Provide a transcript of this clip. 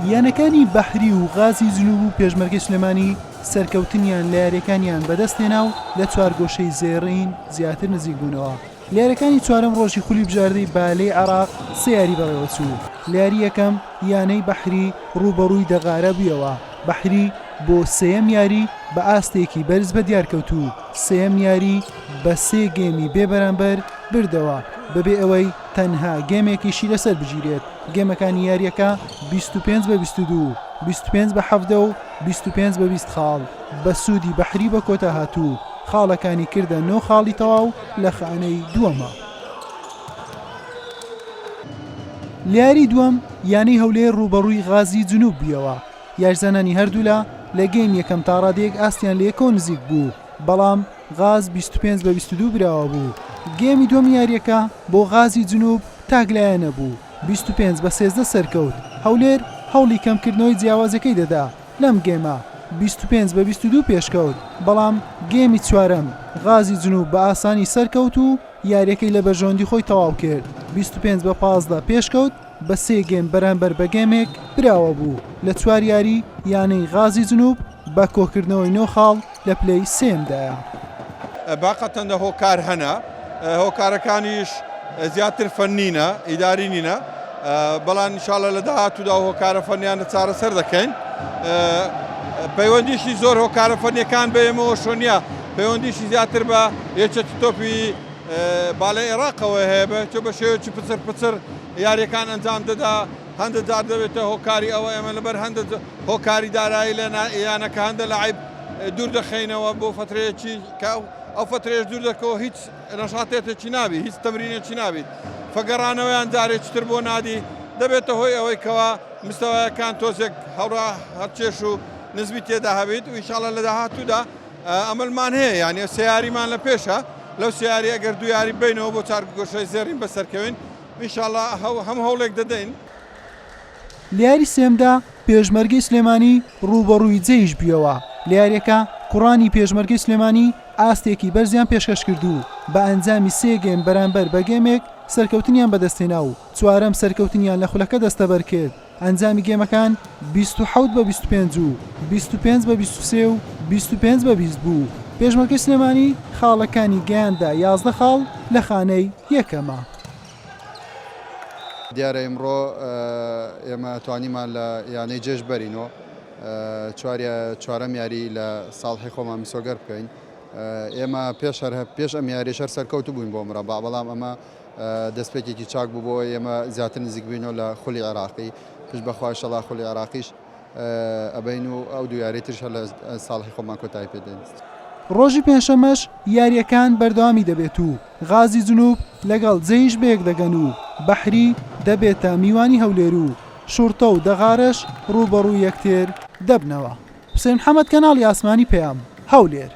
یانەکانی بەحری و غازی جنوب و پێشمەرگەی سلێمانی سەرکەوتنیان لە یاریەکانیان بەدەستێنا و لە چوارگۆشەی زێڕین زیاتر نزیک بوونەوە. لە یاریەکانی چوارەم ڕۆژی خولی بژاردەی بالەی عێراق سێ یاری بەڕێوە چوو. لە یاری یەکەم یانەی بەحری ڕوبەڕووی دەغارە بوویەوە. بەحری بۆ سێیەم یاری بە ئاستێکی بەرز بە دیارکەوتوو. سێیەم یاری بە سێ گێمی بێبەرامبەر بردەوە بەبێ ئەوەی تەنها گێمێکیشی لەسەر بگیرێت. گێمەکانی یاریەکە 25 بە 22، 25 بە 17 و 25 بە 20 خاڵ بە سوودی بەحری بە کۆتا هاتوو. خاڵەکانی کردە 9 خاڵی تەواو لە خانەی دووەمە. لیاری دووەم یانەی هەولێر ڕوبەڕووی غازی جنوب بوویەوە. یاریزانانی هەردوولا لە گەیم یەکەم تا ڕادەیەک ئاستیان لە یەکەوە نزیک بوو، بەڵام غاز 25 بە 22 براوە بوو. گێمی دووەم یاریەکە بۆ غازی جنوب تاگلایە نەبوو، 25 بە 13 سەرکەوت. هەولێر هەوڵی کەمکردنەوەی جیاوازەکەی دەدا لەم گێمە 25 بە 22 پێشکەوت، بەڵام گێمی چوارەم غازی جنوب بە ئاسانی سەرکەوت و یاریەکەی لە بەرژۆندی خۆی تەواو کرد. 25 بە 15 پێشکەوت بە سێ گێم بەرامبەر بە گێمێک براوە بوو. لە چوار یاری یانەی غازی جنوب بە کۆکردنەوەی 9 خاڵ لە پلەی سێمدایە. باقەتەندە هۆکار هەنا، هۆکارەکانیش زیاتر فەنینە، ئیداری نینە، بەڵام ئینشاڵڵا لە داهاتوودا هۆکارە فەنیانە چارەسەر دەکەین. پەیوەندیشی زۆر هۆکارە فەنیەکان بەێمەوە شۆنیە، پەیوەندیشی زیاتر بە یەکێتی تۆپی بالای عێراقەوە هەیە بە شێوەیەکی پچر یاریەکان ئەنجام دەدا. هەندە جار دەبێتە هۆکاری ئەوە ئێمە لەبەر هەندە هۆکاری دارایی لە یانەکە هەندە لەعیب دوور دەخینەوە بۆ فترەیەکی کە ئەو فترێش دوور دەکەوە هیچ نەشاتێتێکی نابی، هیچ تەمرینێکی نابیت. فەگەڕانەوەیان جارێکتر بۆ نادی دەبێتە هۆی ئەوەی کەوا مستەوایەکان تۆزێک هەوڕا هەرچێش و نزمی تێدا هەبێت و ئینشاڵڵا لە داهاتوودا ئەمەلمان هەیە، یانێ سیاریمان لە پێشە. لەو سیاری ئەگەر دوو یاری بینەوە بۆ چارگۆشەی زێڕین بەسەرکەوین ئینشاڵڵا هەم هەوڵێک دەدەین. لە یاری سێمدا پێشمەرگەی سلێمانی ڕوبەڕووی جێیش بوویەوە. لە یاریەکە کوڕانی پێشمەرگەی سلێمانی ئاستێکی بەرزیان پێشکەش کردو، بە ئەنجامی سێ گێم بەرامبەر بە گێمێک سەرکەوتنیان بەدەستێنا و چوارەم سەرکەوتنیان لە خولەکە دەستەبەر کرد. ئەنجامی گێمەکان 27 بە 25 و 25 بە 23 و 25 بە 20 بوو. پێشمەرگەی سلێمانی خاڵەکانی گەیاندا 11 خاڵ لە خانەی یەکەمە. دیارە ئێمڕۆ ئێمە توانیمان لە یانەی جێژ بەرینەوە چوارەم یاری لە ساڵحی خۆمان میسۆگەر بکەین. ئێمە پێش ئەم یاری شەر سەرکەوتو بووین بۆ مرەبع، بەڵام ئەمە دەستپێکێکی چاک بوو بۆ ئێمە زیاتر نزیک بووینەوە لە خولی عێراقی. پشت بەخوا ئینشەڵڵا خولی عێراقیش ئەبین و ئەو دوو یاری ترش لە ساڵحی خۆمان کۆتایی پێدەین. ڕۆژی پێنجشەمەش یاریەکان بەردەوامی دەبێت و غازی جنوب لەگەڵ جێیش بەیەک دەگەن و بەحری دەبێتە میوانی هەولێر و شورتە و دەغارش ڕوبەڕووی یەکتر دەبنەوە. حوسێن محەممەد، کەناڵی ئاسمانی پێام، هەولێر.